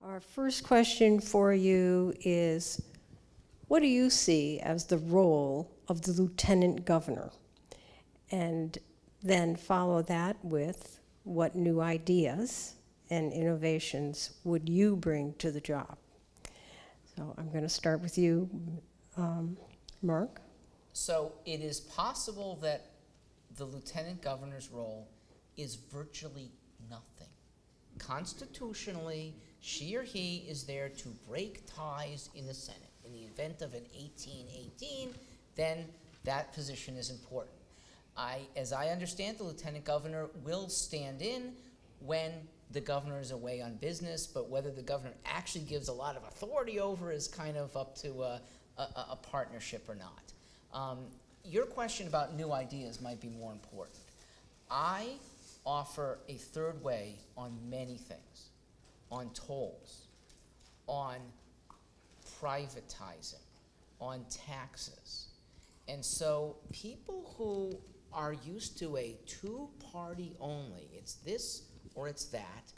Our first question for you is, what do you see as the role of the lieutenant governor? And then follow that with, what new ideas and innovations would you bring to the job? So I'm going to start with you, Mark. So it is possible that the lieutenant governor's role is virtually nothing. Constitutionally, she or he is there to break ties in the Senate. In the event of an 1818, then that position is important. As I understand, the lieutenant governor will stand in when the governor is away on business, but whether the governor actually gives a lot of authority over is kind of up to a partnership or not. Your question about new ideas might be more important. I offer a third way on many things, on tolls, on privatizing, on taxes. And so people who are used to a two-party only, it's this or it's that,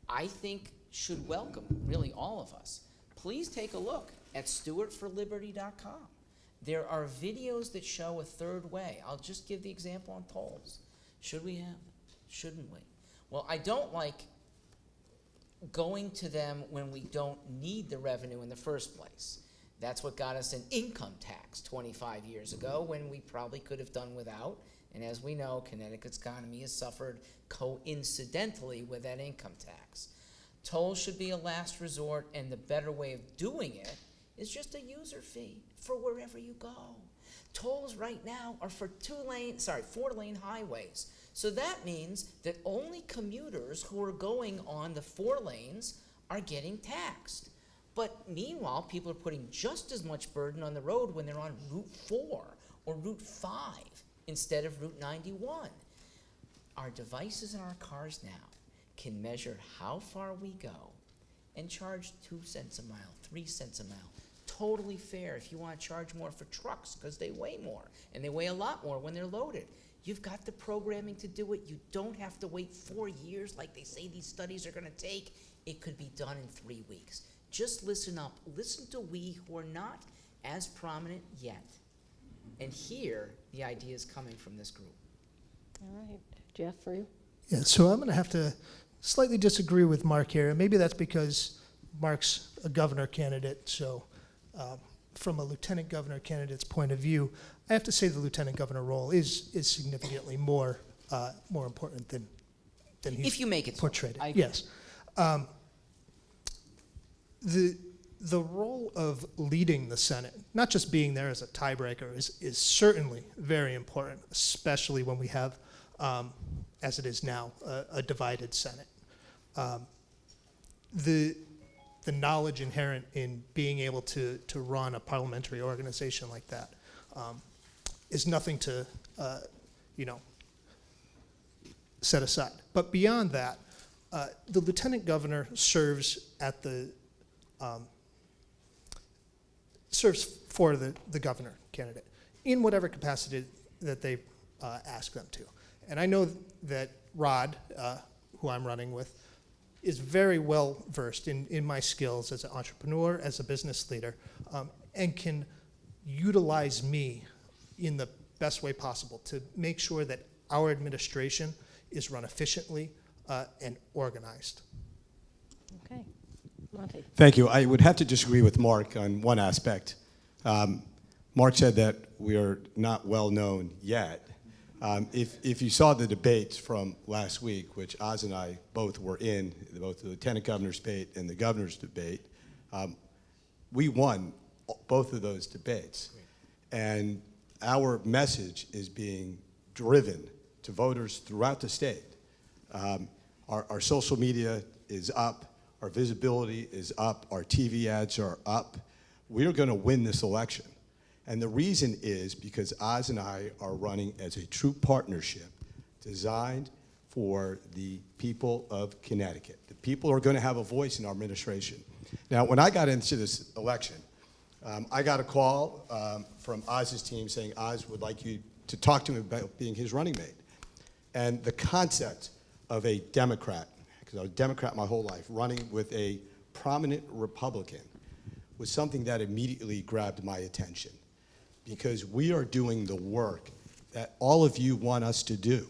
I think should welcome, really all of us. Please take a look at stewartforliberty.com. There are videos that show a third way. I'll just give the example on tolls. Should we have them? Shouldn't we? Well, I don't like going to them when we don't need the revenue in the first place. That's what got us an income tax 25 years ago when we probably could have done without. And as we know, Connecticut's economy has suffered coincidentally with that income tax. Tolls should be a last resort, and the better way of doing it is just a user fee for wherever you go. Tolls right now are for 4-lane highways. So that means that only commuters who are going on the 4 lanes are getting taxed. But meanwhile, people are putting just as much burden on the road when they're on Route 4 or Route 5 instead of Route 91. Our devices in our cars now can measure how far we go and charge 2 cents a mile, 3 cents a mile. Totally fair if you want to charge more for trucks because they weigh more, and they weigh a lot more when they're loaded. You've got the programming to do it. You don't have to wait 4 years like they say these studies are going to take. It could be done in 3 weeks. Just listen up. Listen to we who are not as prominent yet. And hear the ideas coming from this group. All right. Jeff, for you? Yeah, so I'm going to have to slightly disagree with Mark here. And maybe that's because Mark's a governor candidate. So from a lieutenant governor candidate's point of view, I have to say the lieutenant governor role is significantly more important than he's if you make it portrayed. So. I agree. Yes. The role of leading the Senate, not just being there as a tiebreaker, is certainly very important, especially when we have, as it is now, a divided Senate. The knowledge inherent in being able to run a parliamentary organization like that is nothing to, set aside. But beyond that, the lieutenant governor serves at the serves for the governor candidate in whatever capacity that they ask them to. And I know that Rod, who I'm running with, is very well versed in my skills as an entrepreneur, as a business leader, and can utilize me in the best way possible to make sure that our administration is run efficiently and organized. Okay. Monty. Thank you. I would have to disagree with Mark on one aspect. Mark said that we are not well known yet. If you saw the debates from last week, which Oz and I both were in, both the lieutenant governor's debate and the governor's debate, we won both of those debates. And our message is being driven to voters throughout the state. Our social media is up. Our visibility is up. Our TV ads are up. We're going to win this election. And the reason is because Oz and I are running as a true partnership designed for the people of Connecticut. The people are going to have a voice in our administration. Now, when I got into this election, I got a call from Oz's team saying Oz would like you to talk to him about being his running mate. And the concept of a Democrat, because I was a Democrat my whole life, running with a prominent Republican was something that immediately grabbed my attention, because we are doing the work that all of you want us to do.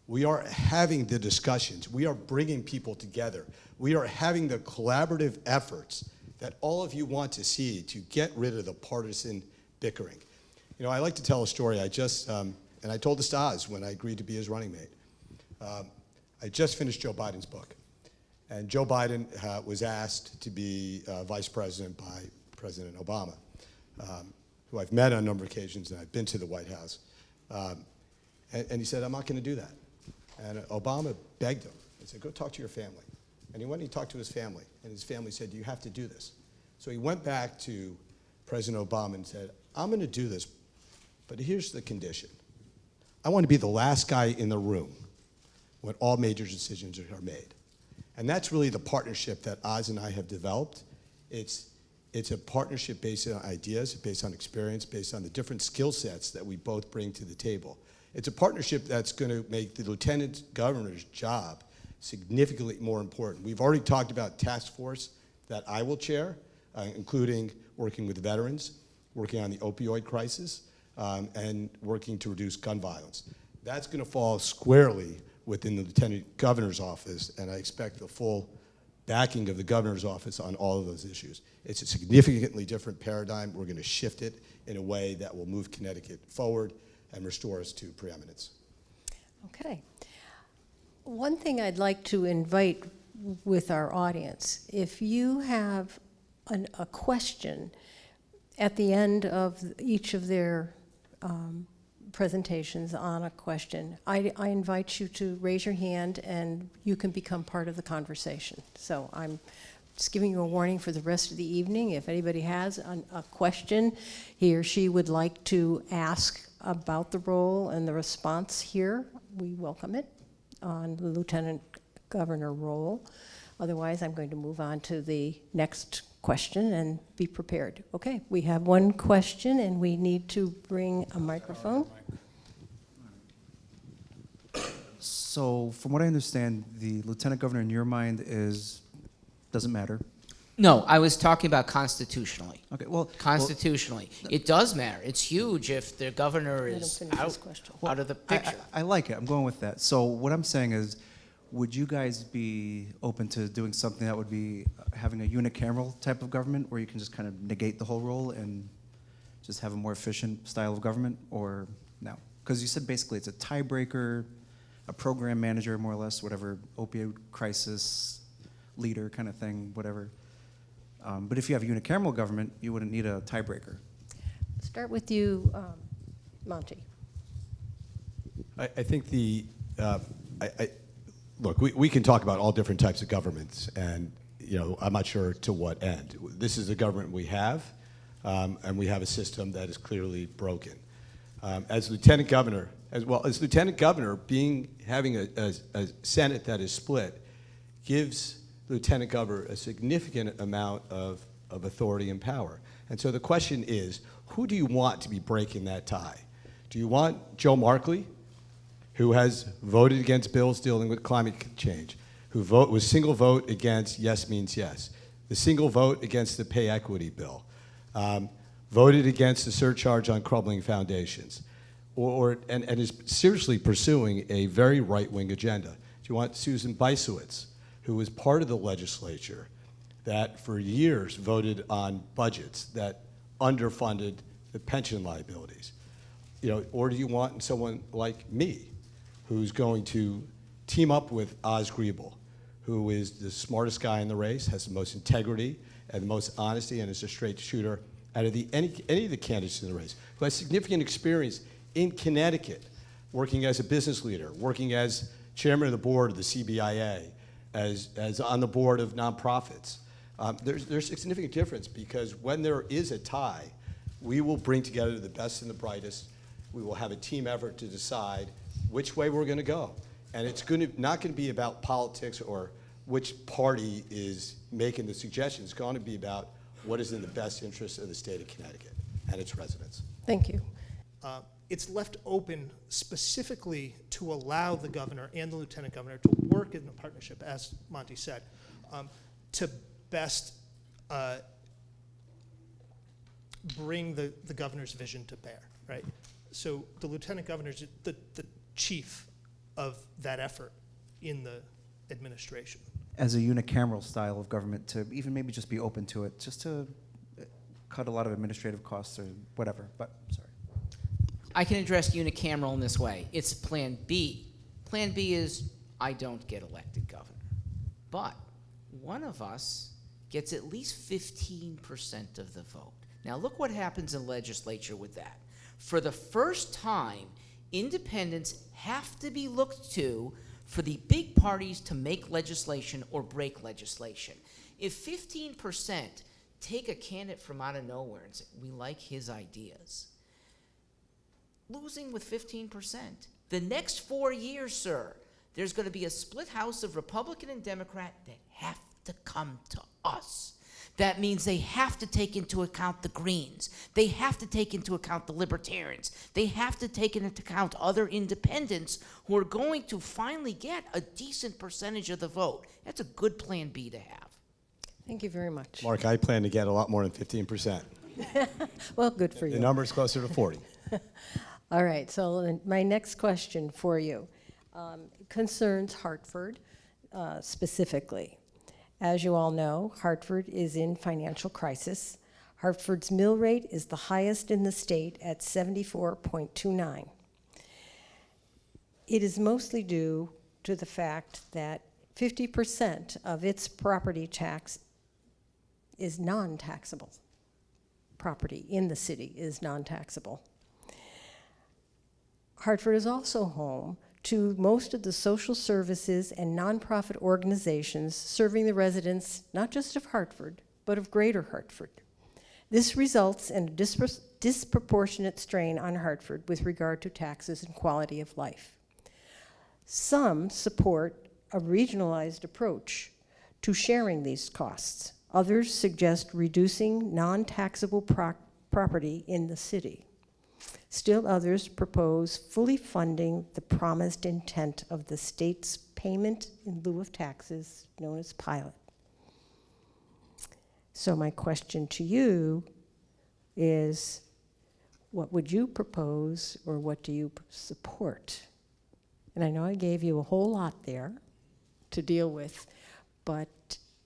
We are having the discussions. We are bringing people together. We are having the collaborative efforts that all of you want to see to get rid of the partisan bickering. You know, I like to tell a story. I just, and I told this to Oz when I agreed to be his running mate. I just finished Joe Biden's book. And Joe Biden was asked to be vice president by President Obama, who I've met on a number of occasions, and I've been to the White House. And he said, I'm not going to do that. And Obama begged him. He said, go talk to your family. And he went and he talked to his family. And his family said, you have to do this. So he went back to President Obama and said, I'm going to do this, but here's the condition. I want to be the last guy in the room when all major decisions are made. And that's really the partnership that Oz and I have developed. It's a partnership based on ideas, based on experience, based on the different skill sets that we both bring to the table. It's a partnership that's going to make the lieutenant governor's job significantly more important. We've already talked about task force that I will chair, including working with veterans, working on the opioid crisis, and working to reduce gun violence. That's going to fall squarely within the lieutenant governor's office, and I expect the full backing of the governor's office on all of those issues. It's a significantly different paradigm. We're going to shift it in a way that will move Connecticut forward and restore us to preeminence. Okay. One thing I'd like to invite with our audience, if you have a question at the end of each of their presentations on a question, I invite you to raise your hand and you can become part of the conversation. So I'm just giving you a warning for the rest of the evening. If anybody has a question he or she would like to ask about the role and the response here, we welcome it on the Lieutenant Governor role. Otherwise, I'm going to move on to the next question and be prepared. Okay, we have one question and we need to bring a microphone. So from what I understand, the Lieutenant Governor in your mind doesn't matter. No, I was talking about constitutionally. Okay, well, Constitutionally. It does matter. It's huge if the governor Let him is finish his question. out of the picture. I like it. I'm going with that. So what I'm saying is, would you guys be open to doing something that would be having a unicameral type of government where you can just kind of negate the whole role and just have a more efficient style of government, or no? Because you said basically it's a tiebreaker, a program manager, more or less, whatever, opioid crisis leader kind of thing, whatever. But if you have a unicameral government, you wouldn't need a tiebreaker. Start with you, Monty. I think look, we can talk about all different types of governments, and I'm not sure to what end. This is the government we have, and we have a system that is clearly broken. As lieutenant governor, having a Senate that is split gives lieutenant governor a significant amount of authority and power. And so the question is, who do you want to be breaking that tie? Do you want Joe Markley, who has voted against bills dealing with climate change, who was single vote against yes means yes, the single vote against the pay equity bill, voted against the surcharge on crumbling foundations, and is seriously pursuing a very right-wing agenda? Do you want Susan Beisowitz, who was part of the legislature that for years voted on budgets that underfunded the pension liabilities? Or do you want someone like me, who's going to team up with Oz Griebel, who is the smartest guy in the race, has the most integrity and the most honesty, and is a straight shooter out of any of the candidates in the race, who has significant experience in Connecticut, working as a business leader, working as chairman of the board of the CBIA, as on the board of nonprofits. There's a significant difference, because when there is a tie, we will bring together the best and the brightest. We will have a team effort to decide which way we're going to go. And it's not going to be about politics or which party is making the suggestion. It's going to be about what is in the best interest of the state of Connecticut and its residents. Thank you. It's left open specifically to allow the governor and the lieutenant governor to work in a partnership, as Monty said, to best bring the governor's vision to bear, right? So the lieutenant governor is the chief of that effort in the administration. As a unicameral style of government, to even maybe just be open to it, just to cut a lot of administrative costs or whatever, but sorry. I can address unicameral in this way. It's Plan B. Plan B is I don't get elected governor. But one of us gets at least 15% of the vote. Now look what happens in legislature with that. For the first time, independents have to be looked to for the big parties to make legislation or break legislation. If 15% take a candidate from out of nowhere and say, we like his ideas, losing with 15%. The next 4 years, sir, there's going to be a split house of Republican and Democrat that have to come to us. That means they have to take into account the Greens. They have to take into account the Libertarians. They have to take into account other independents who are going to finally get a decent percentage of the vote. That's a good Plan B to have. Thank you very much. Mark, I plan to get a lot more than 15%. Well, good for The you. number's closer to 40. All right, so then my next question for you concerns Hartford specifically. As you all know, Hartford is in financial crisis. Hartford's mill rate is the highest in the state at 74.29. It is mostly due to the fact that 50% of its property tax is non-taxable. Property in the city is non-taxable. Hartford is also home to most of the social services and nonprofit organizations serving the residents, not just of Hartford, but of Greater Hartford. This results in a disproportionate strain on Hartford with regard to taxes and quality of life. Some support a regionalized approach to sharing these costs. Others suggest reducing non-taxable property in the city. Still others propose fully funding the promised intent of the state's payment in lieu of taxes, known as pilot. So my question to you is, what would you propose or what do you support? And I know I gave you a whole lot there to deal with, but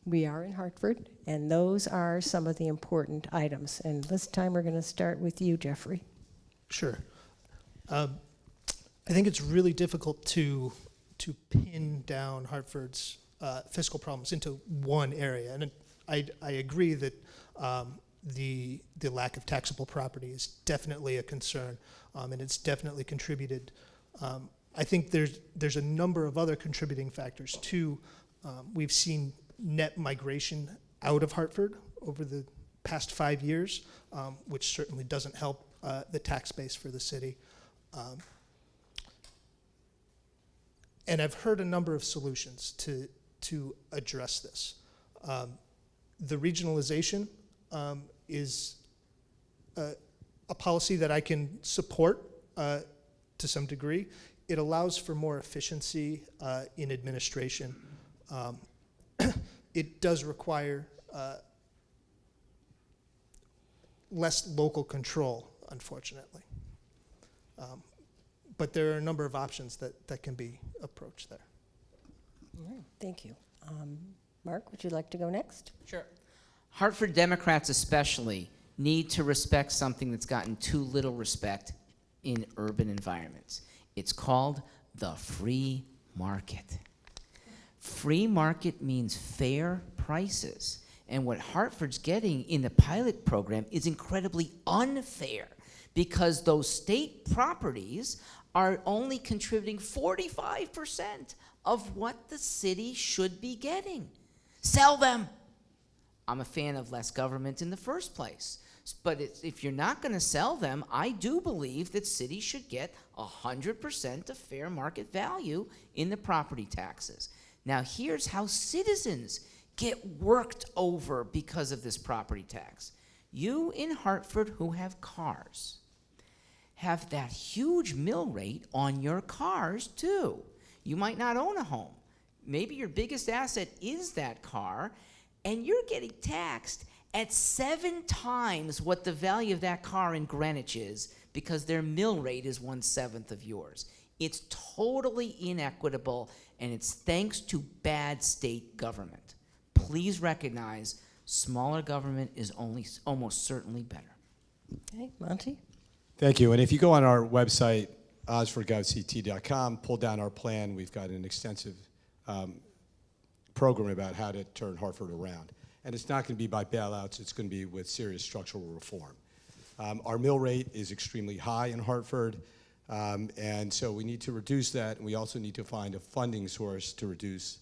we are in Hartford, and those are some of the important items. And this time we're going to start with you, Jeffrey. Sure. I think it's really difficult to pin down Hartford's fiscal problems into one area, and I agree that the lack of taxable property is definitely a concern, and it's definitely contributed. I think there's a number of other contributing factors too. We've seen net migration out of Hartford over the past 5 years, which certainly doesn't help the tax base for the city. And I've heard a number of solutions to address this. The regionalization is a policy that I can support to some degree. It allows for more efficiency in administration. It does require less local control, unfortunately. But there are a number of options that can be approached there. All right, thank you. Mark, would you like to go next? Sure. Hartford Democrats especially need to respect something that's gotten too little respect in urban environments. It's called the free market. Free market means fair prices. And what Hartford's getting in the pilot program is incredibly unfair because those state properties are only contributing 45% of what the city should be getting. Sell them. I'm a fan of less government in the first place. But if you're not going to sell them, I do believe that cities should get 100% of fair market value in the property taxes. Now, here's how citizens get worked over because of this property tax. You in Hartford who have cars have that huge mill rate on your cars too. You might not own a home. Maybe your biggest asset is that car, and you're getting taxed at 7 times what the value of that car in Greenwich is because their mill rate is 1/7 of yours. It's totally inequitable, and it's thanks to bad state government. Please recognize smaller government is almost certainly better. Okay, Monty? Thank you. And if you go on our website, osforgovct.com, pull down our plan, we've got an extensive program about how to turn Hartford around. And it's not going to be by bailouts, it's going to be with serious structural reform. Our mill rate is extremely high in Hartford, and so we need to reduce that, and we also need to find a funding source to reduce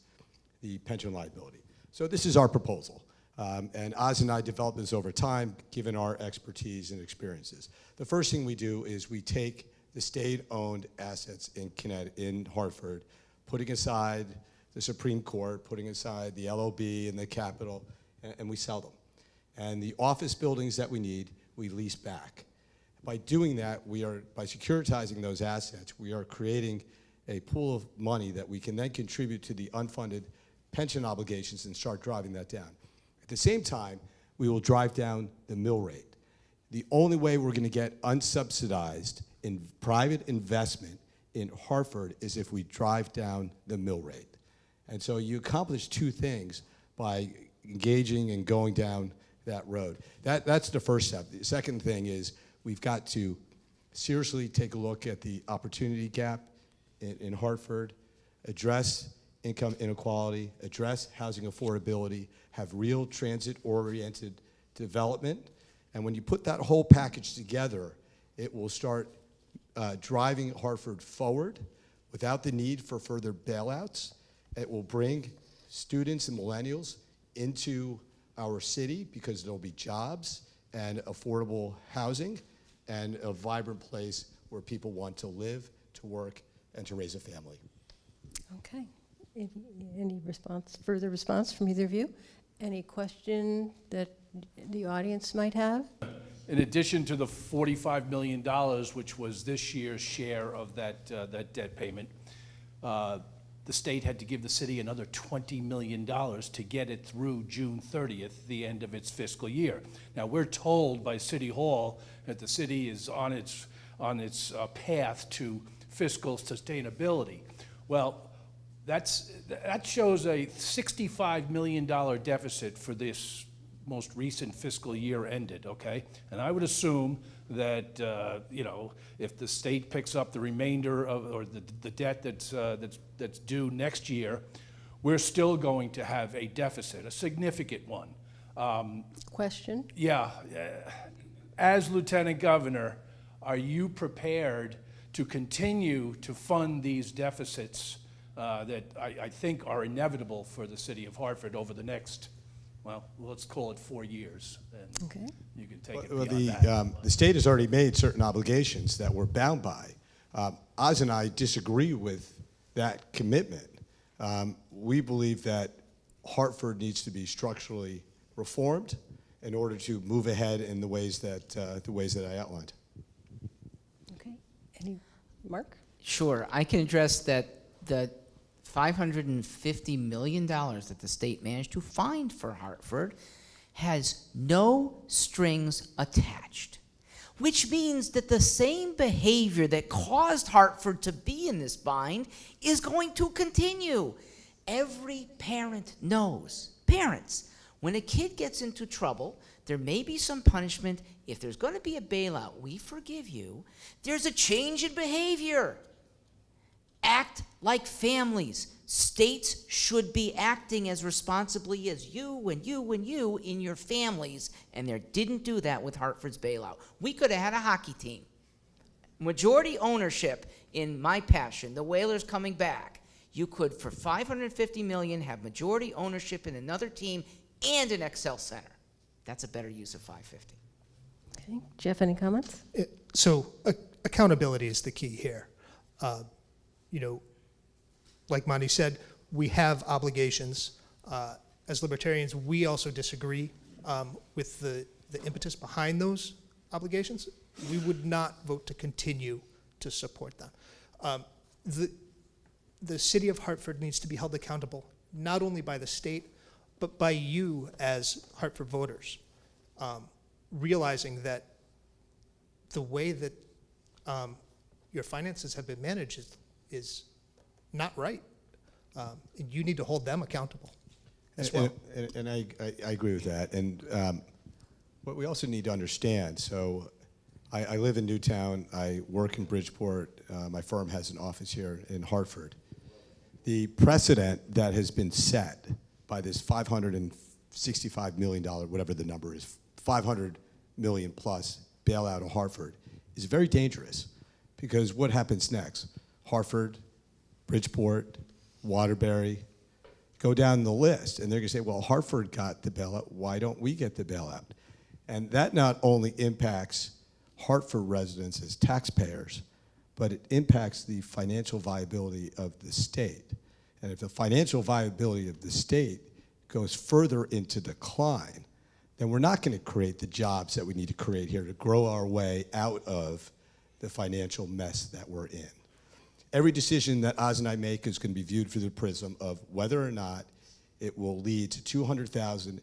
the pension liability. So this is our proposal. And Oz and I developed this over time, given our expertise and experiences. The first thing we do is we take the state-owned assets in Hartford, putting aside the Supreme Court, putting aside the LOB and the Capitol, and we sell them. And the office buildings that we need, we lease back. By doing that, by securitizing those assets, we are creating a pool of money that we can then contribute to the unfunded pension obligations and start driving that down. At the same time, we will drive down the mill rate. The only way we're going to get unsubsidized in private investment in Hartford is if we drive down the mill rate. And so you accomplish two things by engaging and going down that road. That's the first step. The second thing is we've got to seriously take a look at the opportunity gap in Hartford, address income inequality, address housing affordability, have real transit-oriented development. And when you put that whole package together, it will start driving Hartford forward without the need for further bailouts. It will bring students and millennials into our city because there'll be jobs and affordable housing and a vibrant place where people want to live, to work, and to raise a family. Okay. Any further response from either of you? Any question that the audience might have? In addition to the $45 million, which was this year's share of that debt payment, the state had to give the city another $20 million to get it through June 30th, the end of its fiscal year. Now, we're told by City Hall that the city is on its path to fiscal sustainability. Well, that shows a $65 million deficit for this most recent fiscal year ended, okay? And I would assume that, if the state picks up the remainder or the debt that's due next year, we're still going to have a deficit, a significant one. Question? Yeah. As Lieutenant Governor, are you prepared to continue to fund these deficits that I think are inevitable for the city of Hartford over the next, well, let's call it 4 years. And Okay. you can take it Well, beyond that. the state has already made certain obligations that we're bound by. Oz and I disagree with that commitment. We believe that Hartford needs to be structurally reformed in order to move ahead in the ways that I outlined. Okay. Mark? Sure, I can address that. The $550 million that the state managed to find for Hartford has no strings attached, which means that the same behavior that caused Hartford to be in this bind is going to continue. Every parent knows, parents, when a kid gets into trouble, there may be some punishment. If there's going to be a bailout, we forgive you. There's a change in behavior. Act like families. States should be acting as responsibly as you and you and you in your families, and they didn't do that with Hartford's bailout. We could have had a hockey team. Majority ownership in my passion, the Whalers coming back. You could, for $550 million, have majority ownership in another team and an Excel center. That's a better use of $550. Okay. Jeff, any comments? Accountability is the key here. Like Monty said, we have obligations. As libertarians, we also disagree with the impetus behind those obligations. We would not vote to continue to support them. The city of Hartford needs to be held accountable, not only by the state, but by you as Hartford voters, realizing that the way that your finances have been managed is not right. And you need to hold them accountable as well. And I agree with that. And what we also need to understand, so I live in Newtown, I work in Bridgeport, my firm has an office here in Hartford. The precedent that has been set by this $565 million, whatever the number is, 500 million plus bailout of Hartford is very dangerous, because what happens next? Hartford, Bridgeport, Waterbury, go down the list, and they're going to say, well, Hartford got the bailout, why don't we get the bailout? And that not only impacts Hartford residents as taxpayers, but it impacts the financial viability of the state. And if the financial viability of the state goes further into decline, then we're not going to create the jobs that we need to create here to grow our way out of the financial mess that we're in. Every decision that Oz and I make is going to be viewed through the prism of whether or not it will lead to 200,000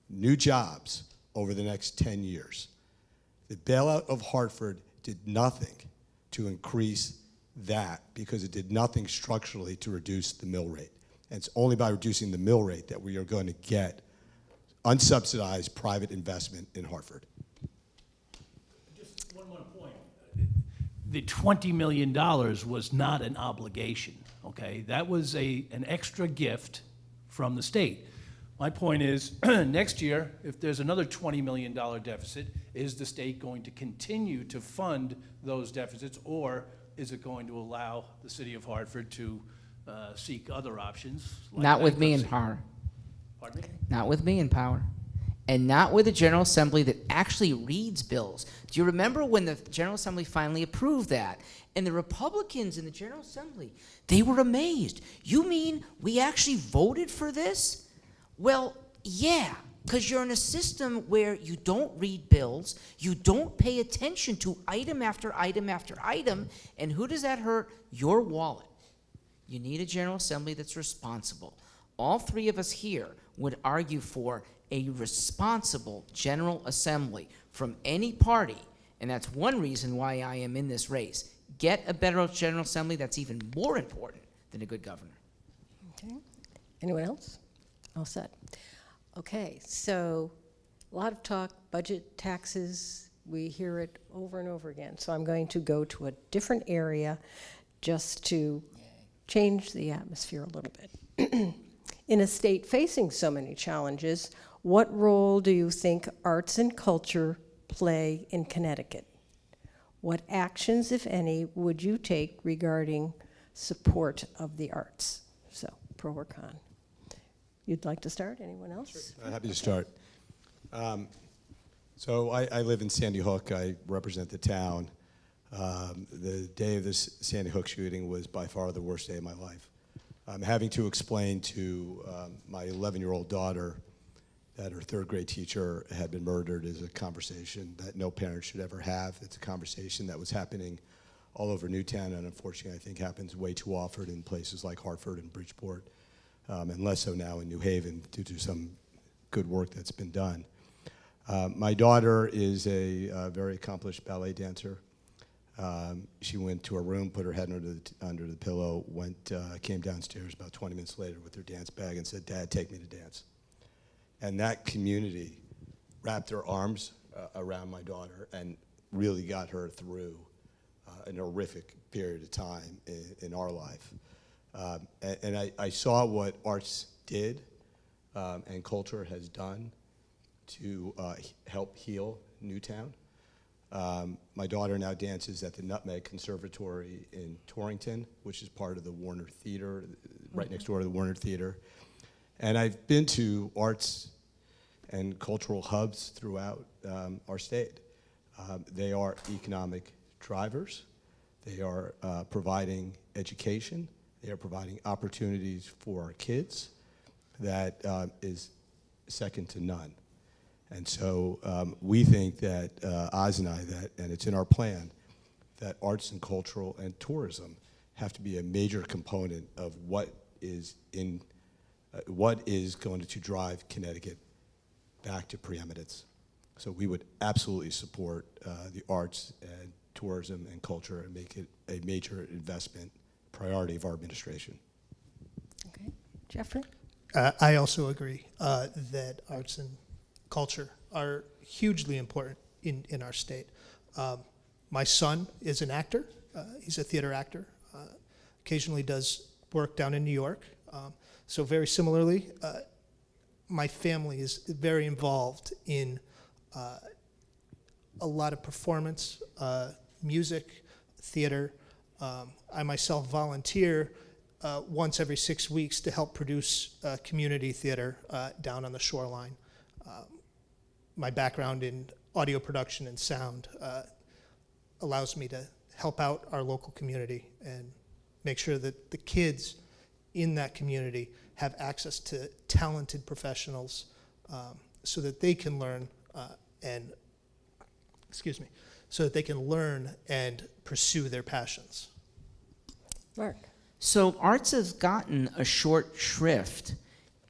new jobs over the next 10 years. The bailout of Hartford did nothing to increase that, because it did nothing structurally to reduce the mill rate. And it's only by reducing the mill rate that we are going to get unsubsidized private investment in Hartford. Just one more point. The $20 million was not an obligation, okay? That was an extra gift from the state. My point is, next year, if there's another $20 million deficit, is the state going to continue to fund those deficits, or is it going to allow the city of Hartford to seek other options? Like Not with me in bankruptcy? power. Pardon me? Not with me in power. And not with a General Assembly that actually reads bills. Do you remember when the General Assembly finally approved that? And the Republicans in the General Assembly, they were amazed. You mean we actually voted for this? Well, yeah, because you're in a system where you don't read bills, you don't pay attention to item after item after item, and who does that hurt? Your wallet. You need a General Assembly that's responsible. All three of us here would argue for a responsible General Assembly from any party, and that's one reason why I am in this race. Get a better General Assembly. That's even more important than a good governor. Okay. Anyone else? All set. Okay, so a lot of talk, budget, taxes, we hear it over and over again. So I'm going to go to a different area just to change the atmosphere a little bit. In a state facing so many challenges, what role do you think arts and culture play in Connecticut? What actions, if any, would you take regarding support of the arts? So, pro or con? You'd like to start? Anyone else? Sure. Happy to start. So I live in Sandy Hook. I represent the town. The day of this Sandy Hook shooting was by far the worst day of my life. Having to explain to my 11-year-old daughter that her third grade teacher had been murdered is a conversation that no parent should ever have. It's a conversation that was happening all over Newtown, and unfortunately I think happens way too often in places like Hartford and Bridgeport, and less so now in New Haven due to some good work that's been done. My daughter is a very accomplished ballet dancer. She went to her room, put her head under the pillow, came downstairs about 20 minutes later with her dance bag and said, "Dad, take me to dance." And that community wrapped their arms around my daughter and really got her through an horrific period of time in our life. And I saw what arts did and culture has done to help heal Newtown. My daughter now dances at the Nutmeg Conservatory in Torrington, which is part of the Warner Theater, right next door to the Warner Theater. And I've been to arts and cultural hubs throughout our state. They are economic drivers. They are providing education. They are providing opportunities for our kids that is second to none. And so we think that, Oz and I, and it's in our plan, that arts and cultural and tourism have to be a major component of what is in what is going to drive Connecticut back to preeminence. So we would absolutely support the arts and tourism and culture and make it a major investment priority of our administration. Okay, Jeffrey? I also agree that arts and culture are hugely important in our state. My son is an actor. He's a theater actor. Occasionally does work down in New York. So very similarly, my family is very involved in a lot of performance, music, theater. I myself volunteer once every 6 weeks to help produce community theater down on the shoreline. My background in audio production and sound allows me to help out our local community and make sure that the kids in that community have access to talented professionals so that they can learn so that they can learn and pursue their passions. Mark? So arts has gotten a short shrift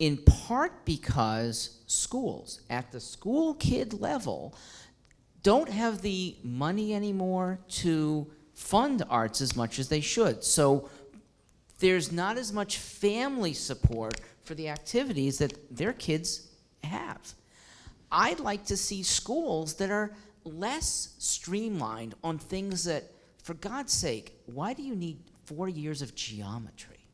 in part because schools at the school kid level don't have the money anymore to fund arts as much as they should. So there's not as much family support for the activities that their kids have. I'd like to see schools that are less streamlined on things that, for God's sake, why do you need 4 years of geometry?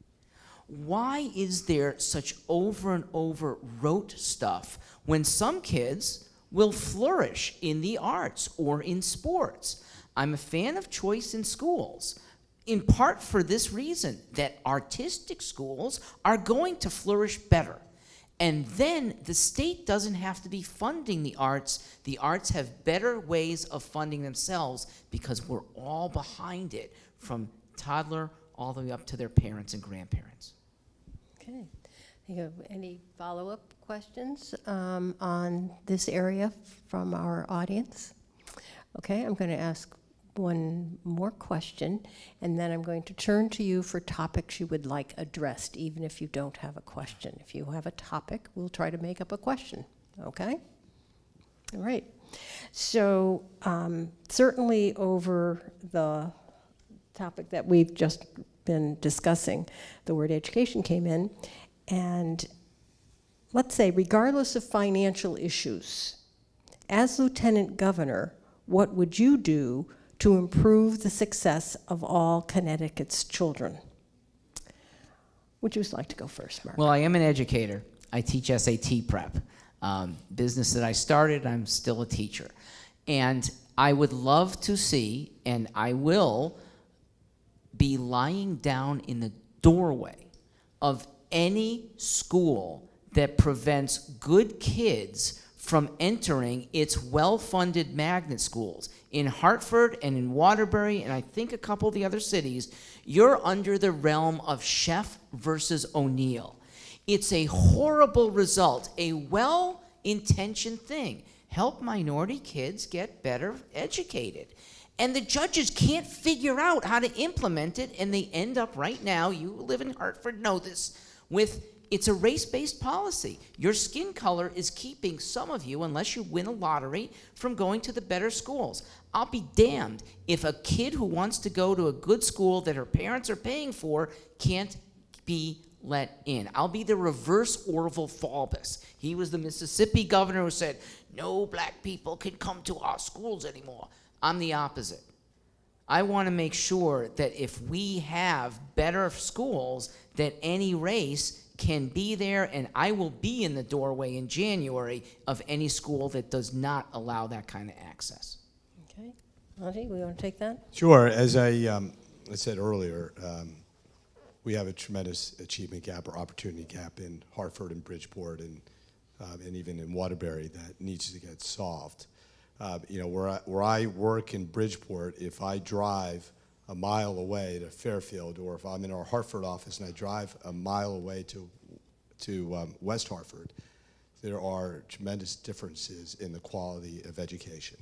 Why is there such over and over rote stuff when some kids will flourish in the arts or in sports? I'm a fan of choice in schools, in part for this reason, that artistic schools are going to flourish better. And then the state doesn't have to be funding the arts. The arts have better ways of funding themselves because we're all behind it, from toddler all the way up to their parents and grandparents. Okay. You have any follow-up questions on this area from our audience? Okay, I'm going to ask one more question, and then I'm going to turn to you for topics you would like addressed, even if you don't have a question. If you have a topic, we'll try to make up a question, okay? All right. So certainly over the topic that we've just been discussing, the word education came in, and let's say, regardless of financial issues, as Lieutenant Governor, what would you do to improve the success of all Connecticut's children? Would you like to go first, Mark? Well, I am an educator. I teach SAT prep. Business that I started, I'm still a teacher. And I would love to see, and I will be lying down in the doorway of any school that prevents good kids from entering its well-funded magnet schools. In Hartford and in Waterbury, and I think a couple of the other cities, you're under the realm of Chef versus O'Neill. It's a horrible result, a well-intentioned thing. Help minority kids get better educated. And the judges can't figure out how to implement it, and they end up right now, you who live in Hartford know this, with it's a race-based policy. Your skin color is keeping some of you, unless you win a lottery, from going to the better schools. I'll be damned if a kid who wants to go to a good school that her parents are paying for can't be let in. I'll be the reverse Orville Faubus. He was the Mississippi governor who said, no black people can come to our schools anymore. I'm the opposite. I want to make sure that if we have better schools, that any race can be there, and I will be in the doorway in January of any school that does not allow that kind of access. Okay. Monty, we want to take that? Sure. As I said earlier, we have a tremendous achievement gap or opportunity gap in Hartford and Bridgeport and even in Waterbury that needs to get solved. Where I work in Bridgeport, if I drive a mile away to Fairfield, or if I'm in our Hartford office and I drive a mile away to West Hartford, there are tremendous differences in the quality of education.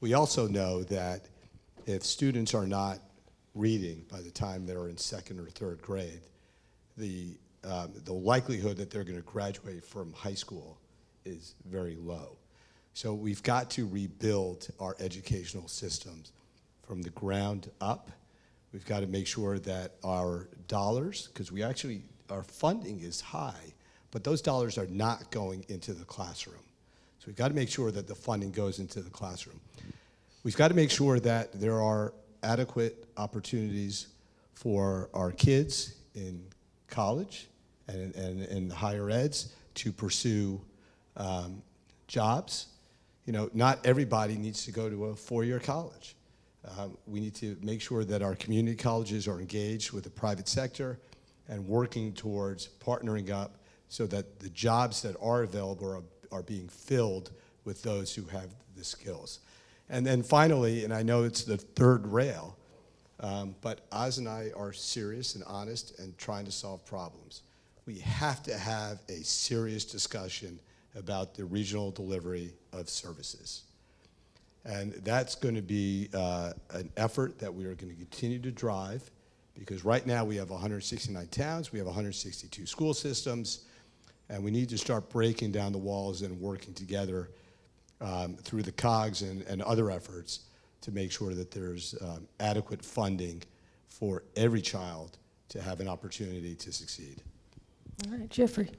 We also know that if students are not reading by the time they're in second or third grade, the the likelihood that they're going to graduate from high school is very low. So we've got to rebuild our educational systems from the ground up. We've got to make sure that our dollars, because our funding is high, but those dollars are not going into the classroom. So we've got to make sure that the funding goes into the classroom. We've got to make sure that there are adequate opportunities for our kids in college and in higher eds to pursue jobs. You know, not everybody needs to go to a four-year college. We need to make sure that our community colleges are engaged with the private sector and working towards partnering up so that the jobs that are available are being filled with those who have the skills. And then finally, and I know it's the third rail, but Oz and I are serious and honest and trying to solve problems. We have to have a serious discussion about the regional delivery of services. And that's going to be an effort that we are going to continue to drive, because right now we have 169 towns, we have 162 school systems, and we need to start breaking down the walls and working together through the COGS and other efforts to make sure that there's adequate funding for every child to have an opportunity to succeed. All right, Jeffrey.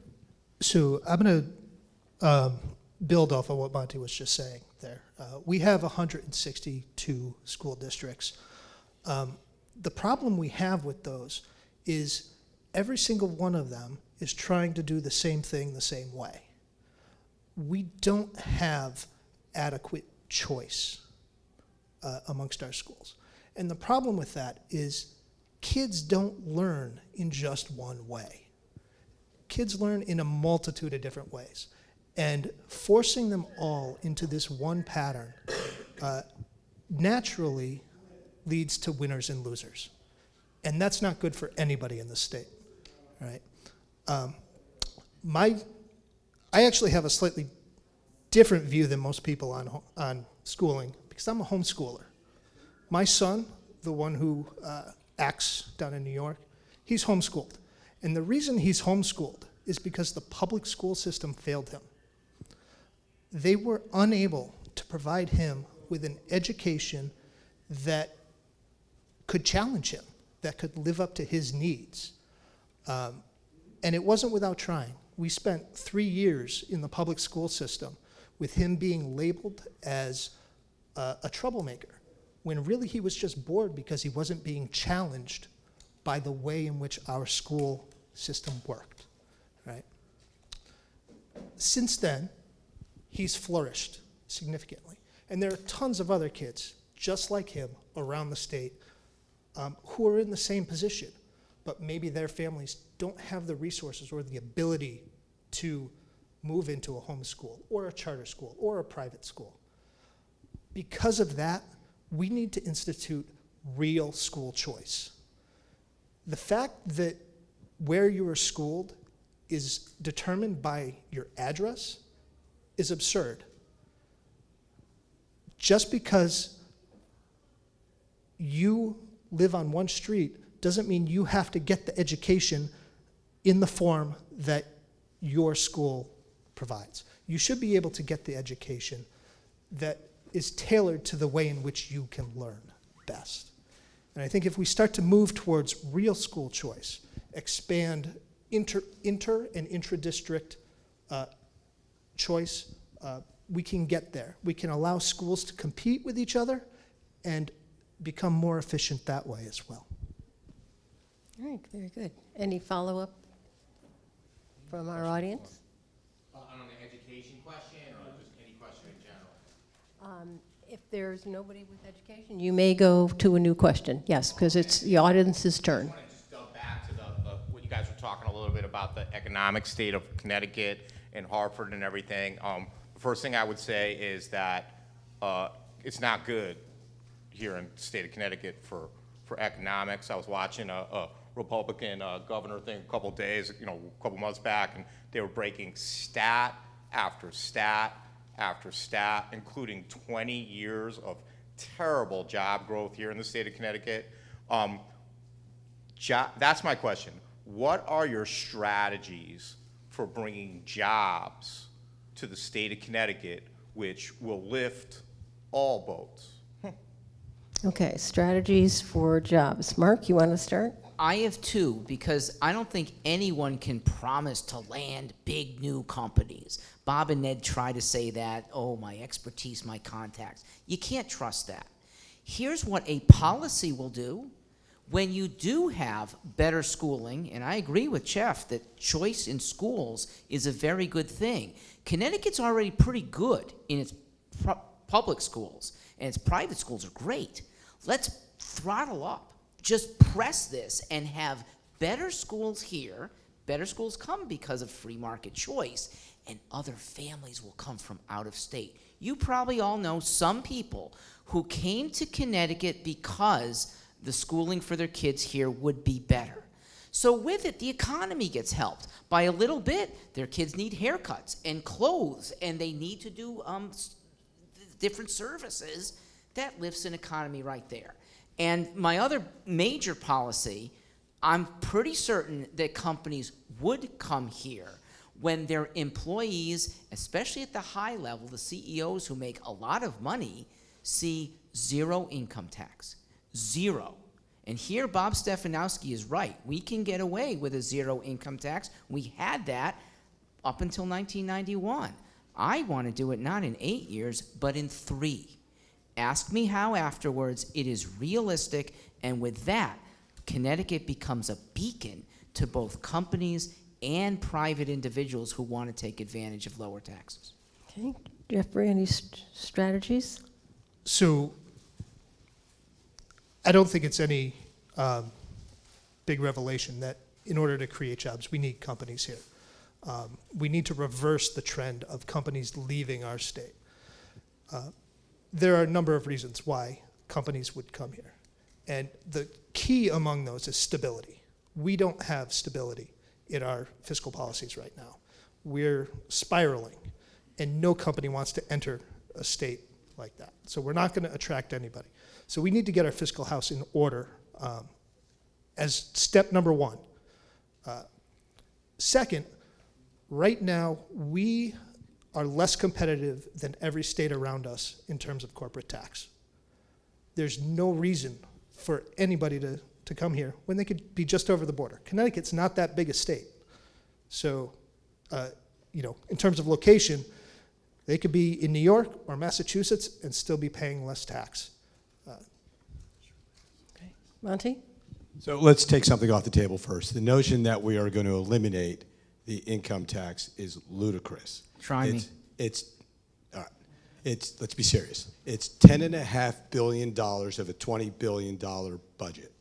So I'm going to build off of what Monty was just saying there. We have 162 school districts. The problem we have with those is every single one of them is trying to do the same thing the same way. We don't have adequate choice amongst our schools. And the problem with that is kids don't learn in just one way. Kids learn in a multitude of different ways. And forcing them all into this one pattern naturally leads to winners and losers. And that's not good for anybody in the state, right? I actually have a slightly different view than most people on schooling, because I'm a homeschooler. My son, the one who acts down in New York, he's homeschooled. And the reason he's homeschooled is because the public school system failed him. They were unable to provide him with an education that could challenge him, that could live up to his needs. And it wasn't without trying. We spent 3 years in the public school system with him being labeled as a troublemaker, when really he was just bored because he wasn't being challenged by the way in which our school system worked, right? Since then, he's flourished significantly. And there are tons of other kids just like him around the state who are in the same position, but maybe their families don't have the resources or the ability to move into a homeschool or a charter school or a private school. Because of that, we need to institute real school choice. The fact that where you are schooled is determined by your address is absurd. Just because you live on one street doesn't mean you have to get the education in the form that your school provides. You should be able to get the education that is tailored to the way in which you can learn best. And I think if we start to move towards real school choice, expand inter and intra-district choice, we can get there. We can allow schools to compete with each other and become more efficient that way as well. All right, very good. Any follow-up from our audience? On the education question, or just any question in general? If there's nobody with education, you may go to a new question. Yes, because it's the audience's turn. I want to just go back to what you guys were talking a little bit about, the economic state of Connecticut and Hartford and everything. The first thing I would say is that it's not good here in the state of Connecticut for economics. I was watching a Republican governor thing a couple days, a couple months back, and they were breaking stat after stat after stat, including 20 years of terrible job growth here in the state of Connecticut. That's my question. what are your strategies for bringing jobs to the state of Connecticut, which will lift all boats? Okay, strategies for jobs. Mark, you want to start? I have two, because I don't think anyone can promise to land big new companies. Bob and Ned try to say that, oh, my expertise, my contacts. You can't trust that. Here's what a policy will do. When you do have better schooling, and I agree with Jeff that choice in schools is a very good thing. Connecticut's already pretty good in its public schools, and its private schools are great. Let's throttle up. Just press this and have better schools here. Better schools come because of free market choice, and other families will come from out of state. You probably all know some people who came to Connecticut because the schooling for their kids here would be better. So with it, the economy gets helped. By a little bit, their kids need haircuts and clothes, and they need to do different services. That lifts an economy right there. And my other major policy, I'm pretty certain that companies would come here when their employees, especially at the high level, the CEOs who make a lot of money, see zero income tax. Zero. And here Bob Stefanowski is right. We can get away with a zero income tax. We had that up until 1991. I want to do it not in 8 years, but in 3. Ask me how afterwards. It is realistic, and with that, Connecticut becomes a beacon to both companies and private individuals who want to take advantage of lower taxes. Okay, Jeffrey, any strategies? So I don't think it's any big revelation that in order to create jobs, we need companies here. We need to reverse the trend of companies leaving our state. There are a number of reasons why companies would come here. And the key among those is stability. We don't have stability in our fiscal policies right now. We're spiraling, and no company wants to enter a state like that. So we're not going to attract anybody. So we need to get our fiscal house in order as step number one. Second, right now we are less competitive than every state around us in terms of corporate tax. There's no reason for anybody to come here when they could be just over the border. Connecticut's not that big a state. So, in terms of location, they could be in New York or Massachusetts and still be paying less tax. Okay. Monty? So let's take something off the table first. The notion that we are going to eliminate the income tax is ludicrous. Try me. Let's be serious. It's $10.5 billion of a $20 billion budget.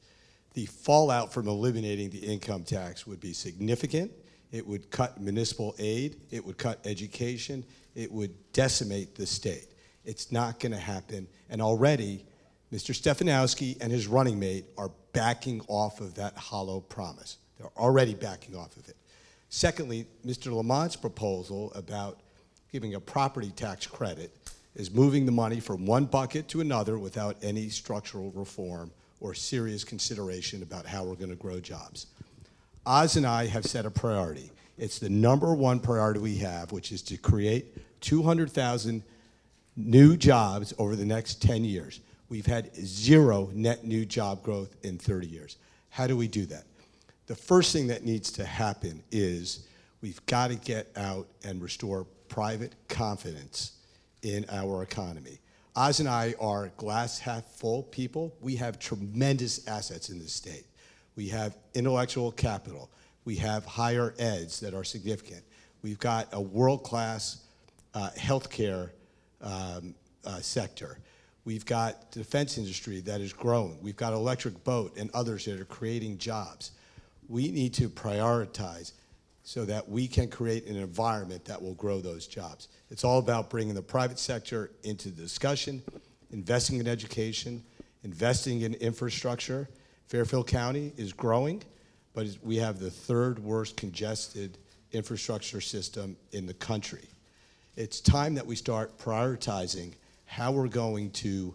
The fallout from eliminating the income tax would be significant. It would cut municipal aid. It would cut education. It would decimate the state. It's not going to happen. And already, Mr. Stefanowski and his running mate are backing off of that hollow promise. They're already backing off of it. Secondly, Mr. Lamont's proposal about giving a property tax credit is moving the money from one bucket to another without any structural reform or serious consideration about how we're going to grow jobs. Oz and I have set a priority. It's the number one priority we have, which is to create 200,000 new jobs over the next 10 years. We've had 0 net new job growth in 30 years. How do we do that? The first thing that needs to happen is we've got to get out and restore private confidence in our economy. Oz and I are glass half full people. We have tremendous assets in this state. We have intellectual capital. We have higher eds that are significant. We've got a world-class healthcare sector. We've got the defense industry that is growing. We've got Electric Boat and others that are creating jobs. We need to prioritize so that we can create an environment that will grow those jobs. It's all about bringing the private sector into the discussion, investing in education, investing in infrastructure. Fairfield County is growing, but we have the 3rd worst congested infrastructure system in the country. It's time that we start prioritizing how we're going to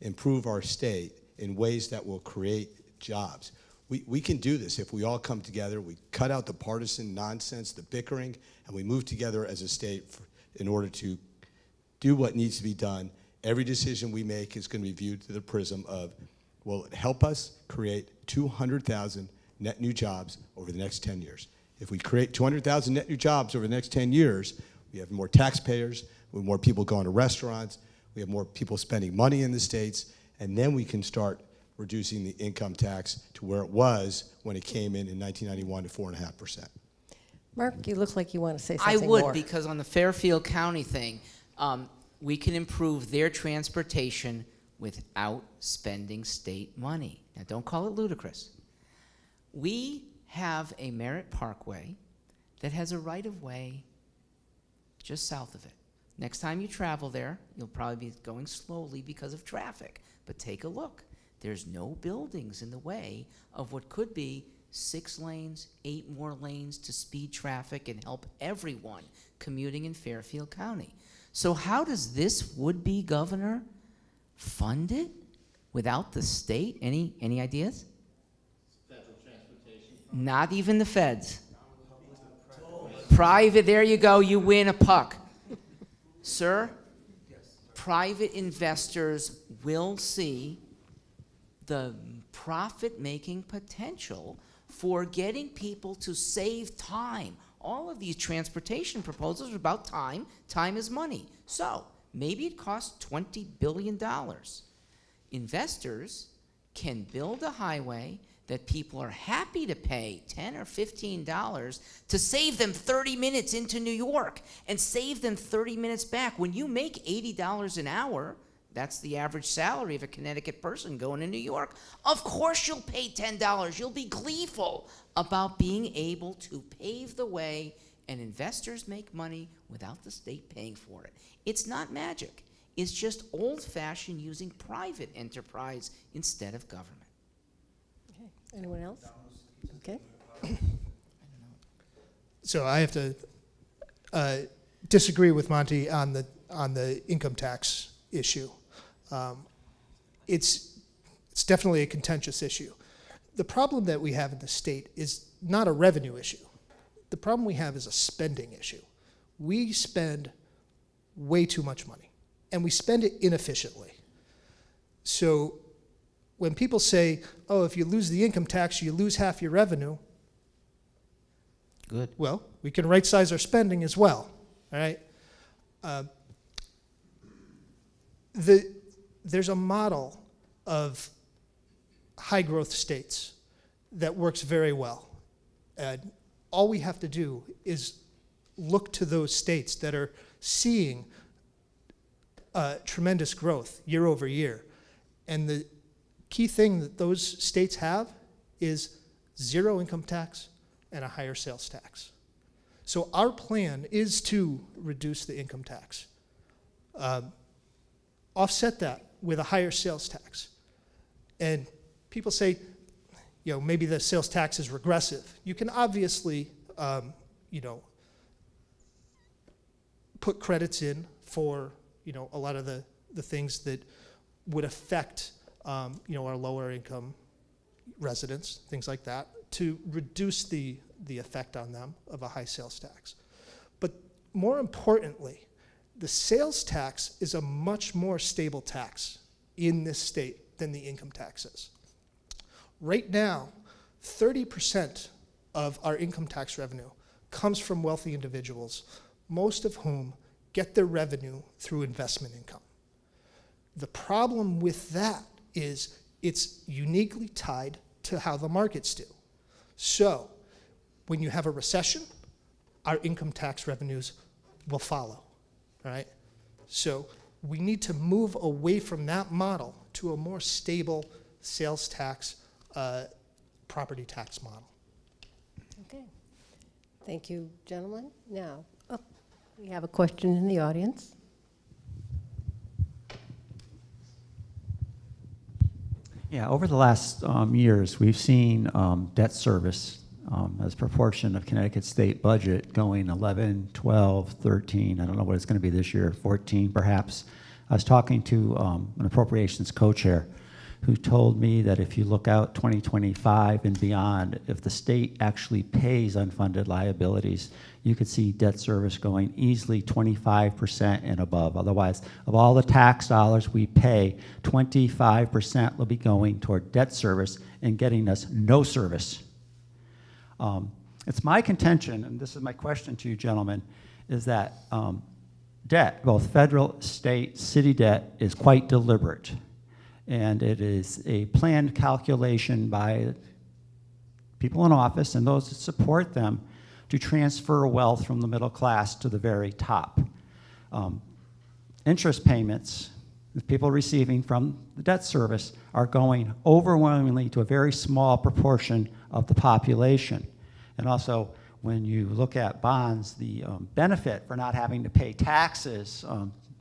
improve our state in ways that will create jobs. We can do this if we all come together, we cut out the partisan nonsense, the bickering, and we move together as a state in order to do what needs to be done. Every decision we make is going to be viewed through the prism of, will it help us create 200,000 net new jobs over the next 10 years? If we create 200,000 net new jobs over the next 10 years, we have more taxpayers, we have more people going to restaurants, we have more people spending money in the states, and then we can start reducing the income tax to where it was when it came in 1991 to 4.5%. Mark, you look like you want to say I something would, more. because on the Fairfield County thing, we can improve their transportation without spending state money. Now, don't call it ludicrous. We have a Merritt Parkway that has a right-of-way just south of it. Next time you travel there, you'll probably be going slowly because of traffic, but take a look. There's no buildings in the way of what could be 6 lanes, 8 more lanes to speed traffic and help everyone commuting in Fairfield County. So how does this would-be governor fund it without the state? Any ideas? Federal transportation. Not even the feds. Private, there you go, you win a puck. Sir, private investors will see the profit-making potential for getting people to save time. All of these transportation proposals are about time. Time is money. So maybe it costs $20 billion. Investors can build a highway that people are happy to pay $10 or $15 to save them 30 minutes into New York and save them 30 minutes back. When you make $80 an hour, that's the average salary of a Connecticut person going to New York. Of course you'll pay $10. You'll be gleeful about being able to pave the way, and investors make money without the state paying for it. It's not magic. It's just old-fashioned using private enterprise instead of government. Okay. Anyone else? Okay. So I have to disagree with Monty on the income tax issue. It's definitely a contentious issue. The problem that we have in the state is not a revenue issue. The problem we have is a spending issue. We spend way too much money, and we spend it inefficiently. So when people say, oh, if you lose the income tax, you lose half your revenue, Good. well, we can right-size our spending as well, all right? There's a model of high-growth states that works very well. And all we have to do is look to those states that are seeing tremendous growth year over year. And the key thing that those states have is zero income tax and a higher sales tax. So our plan is to reduce the income tax, offset that with a higher sales tax. And people say, you know, maybe the sales tax is regressive. You can obviously, you know, put credits in for, you know, a lot of the things that would affect, you know, our lower income residents, things like that, to reduce the effect on them of a high sales tax. But more importantly, the sales tax is a much more stable tax in this state than the income tax is. Right now, 30% of our income tax revenue comes from wealthy individuals, most of whom get their revenue through investment income. The problem with that is it's uniquely tied to how the markets do. So when you have a recession, our income tax revenues will follow, all right? So we need to move away from that model to a more stable sales tax, property tax model. Okay. Thank you, gentlemen. Now, we have a question in the audience. Yeah, over the last years, we've seen debt service as a proportion of Connecticut state budget going 11, 12, 13, I don't know what it's going to be this year, 14 perhaps. I was talking to an appropriations co-chair who told me that if you look out 2025 and beyond, if the state actually pays unfunded liabilities, you could see debt service going easily 25% and above. Otherwise, of all the tax dollars we pay, 25% will be going toward debt service and getting us no service. It's my contention, and this is my question to you gentlemen, is that debt, both federal, state, city debt, is quite deliberate. And it is a planned calculation by people in office and those that support them to transfer wealth from the middle class to the very top. Interest payments that people receiving from the debt service are going overwhelmingly to a very small proportion of the population. And also, when you look at bonds, the benefit for not having to pay taxes,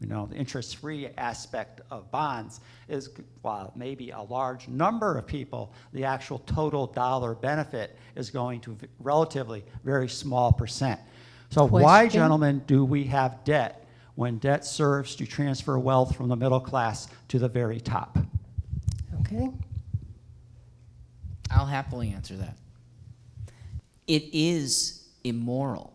the interest-free aspect of bonds is, while maybe a large number of people, the actual total dollar benefit is going to relatively very small percent. So why, Question? gentlemen, do we have debt when debt serves to transfer wealth from the middle class to the very top? Okay. I'll happily answer that. It is immoral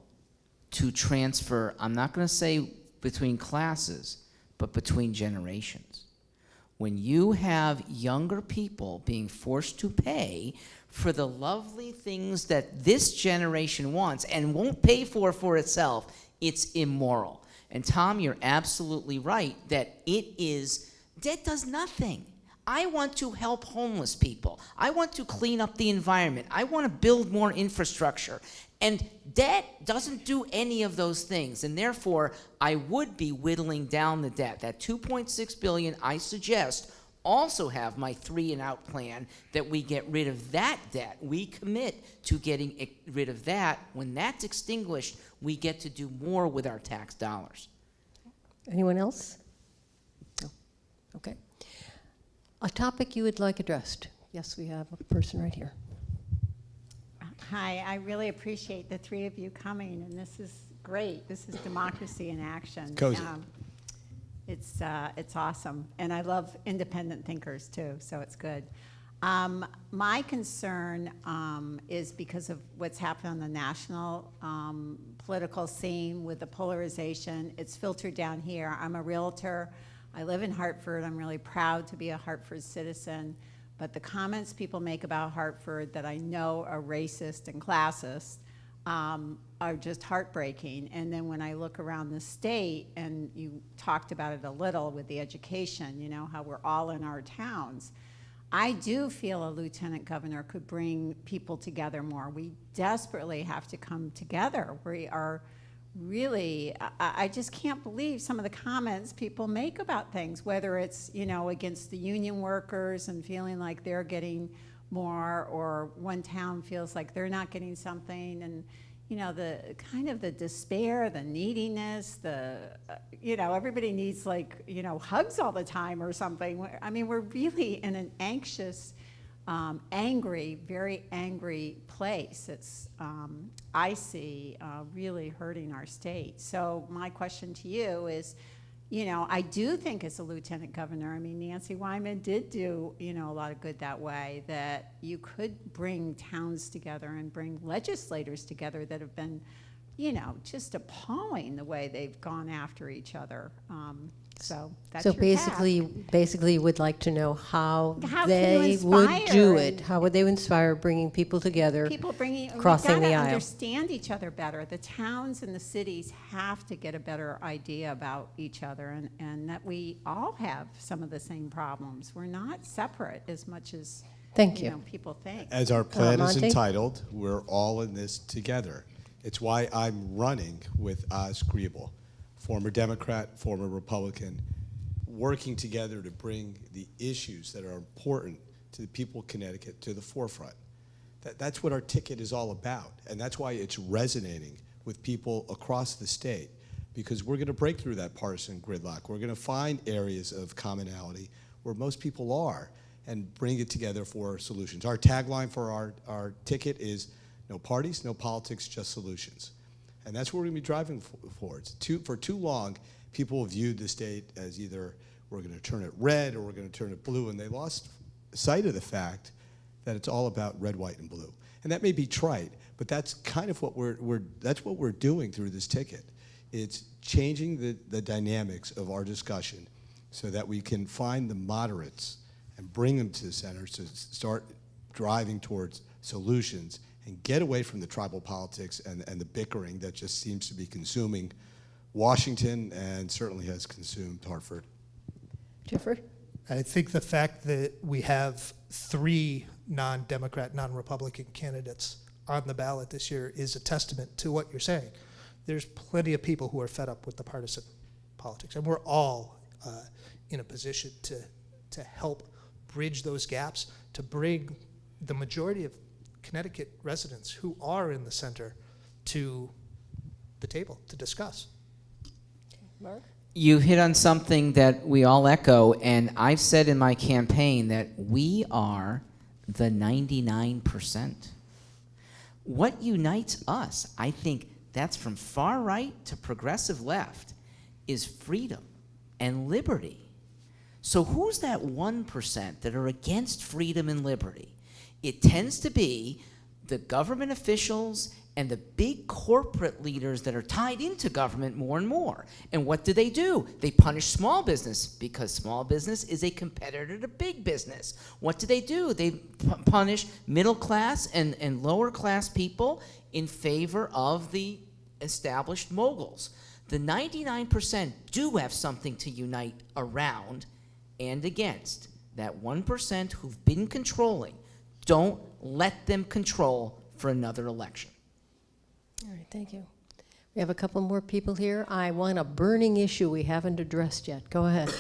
to transfer, I'm not going to say between classes, but between generations. When you have younger people being forced to pay for the lovely things that this generation wants and won't pay for itself, it's immoral. And Tom, you're absolutely right that debt does nothing. I want to help homeless people. I want to clean up the environment. I want to build more infrastructure. And debt doesn't do any of those things. And therefore, I would be whittling down the debt. That $2.6 billion, I suggest, also have my 3-and-out plan that we get rid of that debt. We commit to getting rid of that. When that's extinguished, we get to do more with our tax dollars. Anyone else? No. Okay. A topic you would like addressed? Yes, we have a person right here. Hi, I really appreciate the three of you coming, and this is great. This is democracy in action. Cozy. It's awesome, and I love independent thinkers too, so it's good. My concern is because of what's happened on the national political scene with the polarization. It's filtered down here. I'm a realtor. I live in Hartford. I'm really proud to be a Hartford citizen. But the comments people make about Hartford that I know are racist and classist are just heartbreaking. And then when I look around the state, and you talked about it a little with the education, you know, how we're all in our towns, I do feel a lieutenant governor could bring people together more. We desperately have to come together. We are really, I just can't believe some of the comments people make about things, whether it's, you know, against the union workers and feeling like they're getting more, or one town feels like they're not getting something, and, you know, the kind of the despair, the neediness, you know, everybody needs, like, you know, hugs all the time or something. I mean, we're really in an anxious, angry, very angry place. It's, I see, really hurting our state. So my question to you is, you know, I do think as a lieutenant governor, I mean, Nancy Wyman did do, you know, a lot of good that way, that you could bring towns together and bring legislators together that have been, you know, just appalling the way they've gone after each other. So that's your basically would like to know how can they you would inspire do it. and- How would they inspire bringing people together? People bringing, crossing we've the got to aisle. understand each other better. The towns and the cities have to get a better idea about each other, and that we all have some of the same problems. We're not separate as much as Thank you you. know, people think. As our plan is Monty? entitled, we're all in this together. It's why I'm running with Oz Griebel, former Democrat, former Republican, working together to bring the issues that are important to the people of Connecticut to the forefront. That's what our ticket is all about, and that's why it's resonating with people across the state, because we're going to break through that partisan gridlock. We're going to find areas of commonality where most people are and bring it together for solutions. Our tagline for our ticket is no parties, no politics, just solutions. And that's what we're going to be driving towards. For too long, people have viewed the state as either we're going to turn it red or we're going to turn it blue, and they lost sight of the fact that it's all about red, white, and blue. And that may be trite, but that's kind of what we're doing through this ticket. It's changing the dynamics of our discussion so that we can find the moderates and bring them to the center to start driving towards solutions and get away from the tribal politics and the bickering that just seems to be consuming Washington and certainly has consumed Hartford. Jeffrey? I think the fact that we have 3 non-Democrat, non-Republican candidates on the ballot this year is a testament to what you're saying. There's plenty of people who are fed up with the partisan politics, and we're all in a position to help bridge those gaps, to bring the majority of Connecticut residents who are in the center to the table to discuss. Mark? You hit on something that we all echo, and I've said in my campaign that we are the 99%. What unites us, I think that's from far right to progressive left, is freedom and liberty. So who's that 1% that are against freedom and liberty? It tends to be the government officials and the big corporate leaders that are tied into government more and more. And what do? They punish small business because small business is a competitor to big business. What do? They punish middle class and lower class people in favor of the established moguls. The 99% do have something to unite around and against. That 1% who've been controlling, don't let them control for another election. All right, thank you. We have a couple more people here. I want a burning issue we haven't addressed yet. Go ahead.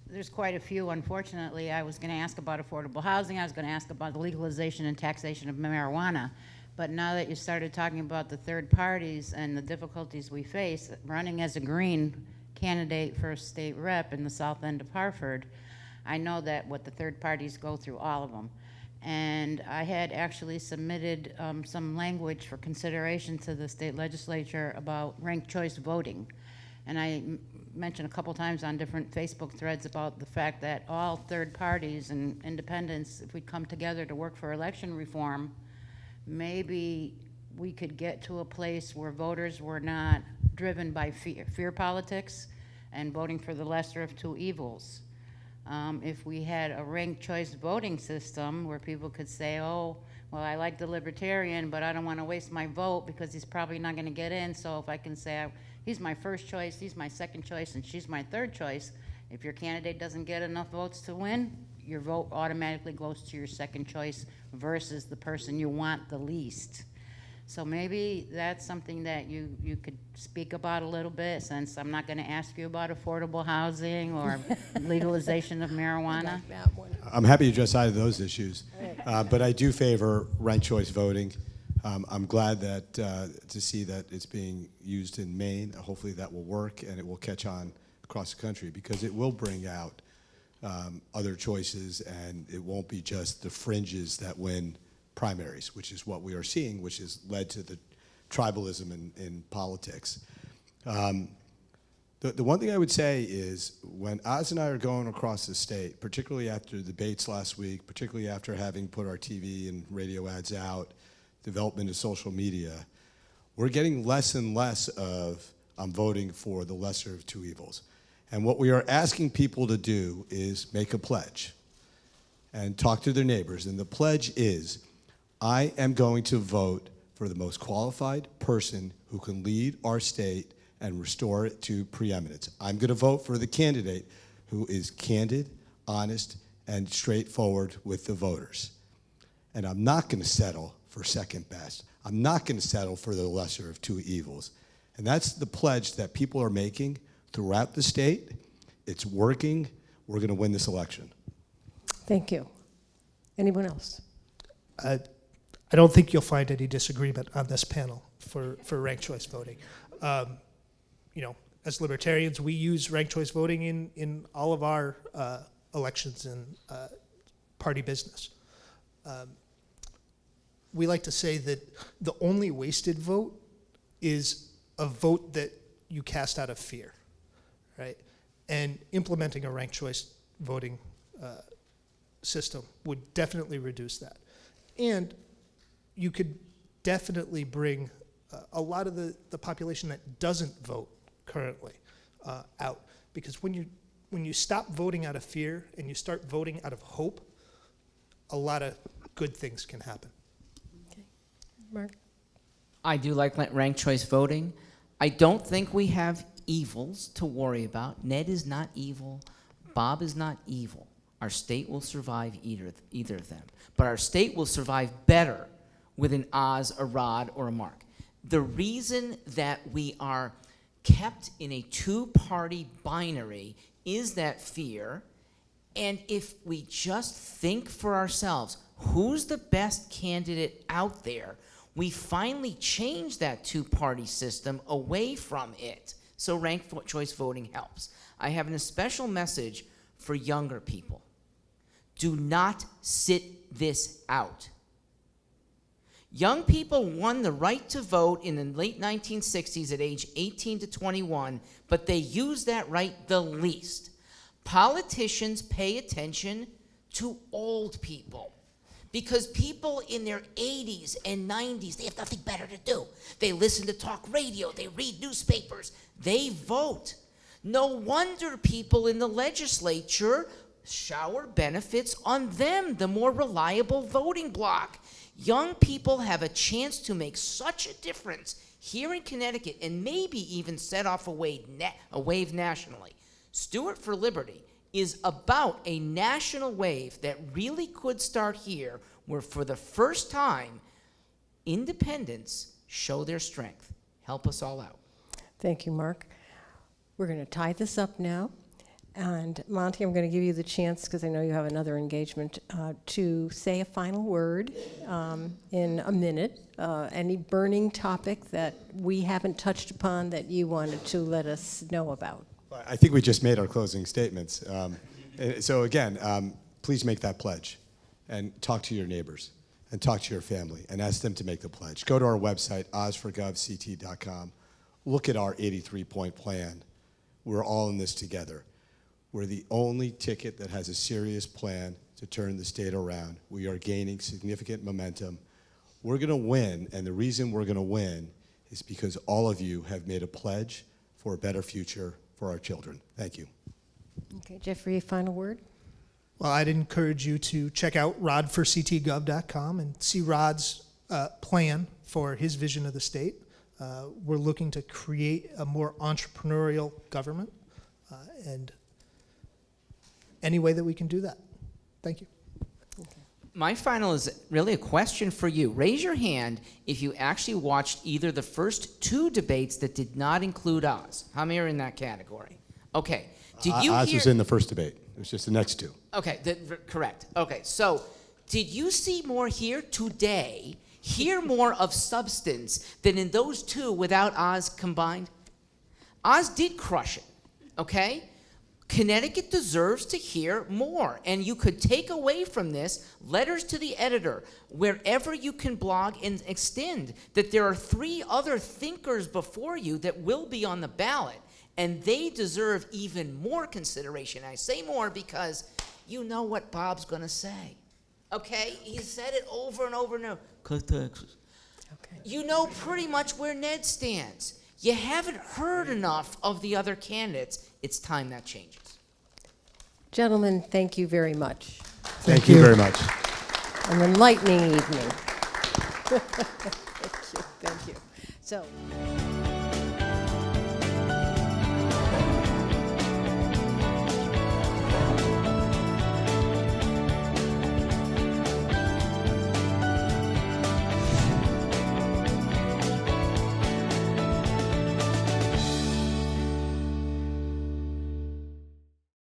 There's quite a few, unfortunately. I was going to ask about affordable housing. I was going to ask about the legalization and taxation of marijuana. But now that you started talking about the third parties and the difficulties we face, running as a Green candidate for a state rep in the south end of Hartford, I know that what the third parties go through, all of them. And I had actually submitted some language for consideration to the state legislature about ranked choice voting. And I mentioned a couple times on different Facebook threads about the fact that all third parties and independents, if we come together to work for election reform, maybe we could get to a place where voters were not driven by fear politics and voting for the lesser of two evils. If we had a ranked choice voting system where people could say, oh, well, I like the Libertarian, but I don't want to waste my vote because he's probably not going to get in. So if I can say, he's my first choice, he's my second choice, and she's my third choice, if your candidate doesn't get enough votes to win, your vote automatically goes to your second choice versus the person you want the least. So maybe that's something that you could speak about a little bit, since I'm not going to ask you about affordable housing or legalization of marijuana. Like that one. I'm happy to address either of those issues, but I do favor ranked choice voting. I'm glad that to see that it's being used in Maine. Hopefully that will work and it will catch on across the country, because it will bring out other choices, and it won't be just the fringes that win primaries, which is what we are seeing, which has led to the tribalism in politics. The one thing I would say is, when Oz and I are going across the state, particularly after the debates last week, particularly after having put our TV and radio ads out, development of social media, we're getting less and less of, I'm voting for the lesser of two evils. And what we are asking people to do is make a pledge and talk to their neighbors. And the pledge is, I am going to vote for the most qualified person who can lead our state and restore it to preeminence. I'm going to vote for the candidate who is candid, honest, and straightforward with the voters. And I'm not going to settle for second best. I'm not going to settle for the lesser of two evils. And that's the pledge that people are making throughout the state. It's working. We're going to win this election. Thank you. Anyone else? I don't think you'll find any disagreement on this panel for ranked choice voting. You know, as libertarians, we use ranked choice voting in all of our elections and party business. We like to say that the only wasted vote is a vote that you cast out of fear, right? And implementing a ranked choice voting system would definitely reduce that. And you could definitely bring a lot of the population that doesn't vote currently out. Because when you stop voting out of fear and you start voting out of hope, a lot of good things can happen. Okay. Mark? I do like ranked choice voting. I don't think we have evils to worry about. Ned is not evil. Bob is not evil. Our state will survive either of them. But our state will survive better with an Oz, a Rod, or a Mark. The reason that we are kept in a two-party binary is that fear. And if we just think for ourselves, who's the best candidate out there, we finally change that two-party system away from it. So ranked choice voting helps. I have a special message for younger people. Do not sit this out. Young people won the right to vote in the late 1960s at age 18 to 21, but they used that right the least. Politicians pay attention to old people because people in their 80s and 90s, they have nothing better to do. They listen to talk radio, they read newspapers, they vote. No wonder people in the legislature shower benefits on them, the more reliable voting bloc. Young people have a chance to make such a difference here in Connecticut and maybe even set off a wave nationally. Stewart for Liberty is about a national wave that really could start here, where for the first time, independents show their strength. Help us all out. Thank you, Mark. We're going to tie this up now. And Monty, I'm going to give you the chance, because I know you have another engagement, to say a final word in a minute. Any burning topic that we haven't touched upon that you wanted to let us know about? I think we just made our closing statements. So again, please make that pledge and talk to your neighbors and talk to your family and ask them to make the pledge. Go to our website, ozforgovct.com. Look at our 83-point plan. We're all in this together. We're the only ticket that has a serious plan to turn the state around. We are gaining significant momentum. We're going to win, and the reason we're going to win is because all of you have made a pledge for a better future for our children. Thank you. Okay, Jeffrey, a final word? Well, I'd encourage you to check out rodforctgov.com and see Rod's plan for his vision of the state. We're looking to create a more entrepreneurial government, and any way that we can do that. Thank you. My final is really a question for you. Raise your hand if you actually watched either the first two debates that did not include Oz. How many are in that category? Okay. Did you Oz hear? was in the first debate. It was just the next two. Okay, correct. Okay, so did you see more here today, hear more of substance than in those two without Oz combined? Oz did crush it, okay? Connecticut deserves to hear more, and you could take away from this letters to the editor, wherever you can blog and extend, that there are 3 other thinkers before you that will be on the ballot, and they deserve even more consideration. I say more because you know what Bob's going to say, okay? He said it over and over and over. Cut taxes. Okay. You know pretty much where Ned stands. You haven't heard enough of the other candidates. It's time that changes. Gentlemen, thank you very much. Thank you very much. An enlightening evening. Thank you. Thank you. So.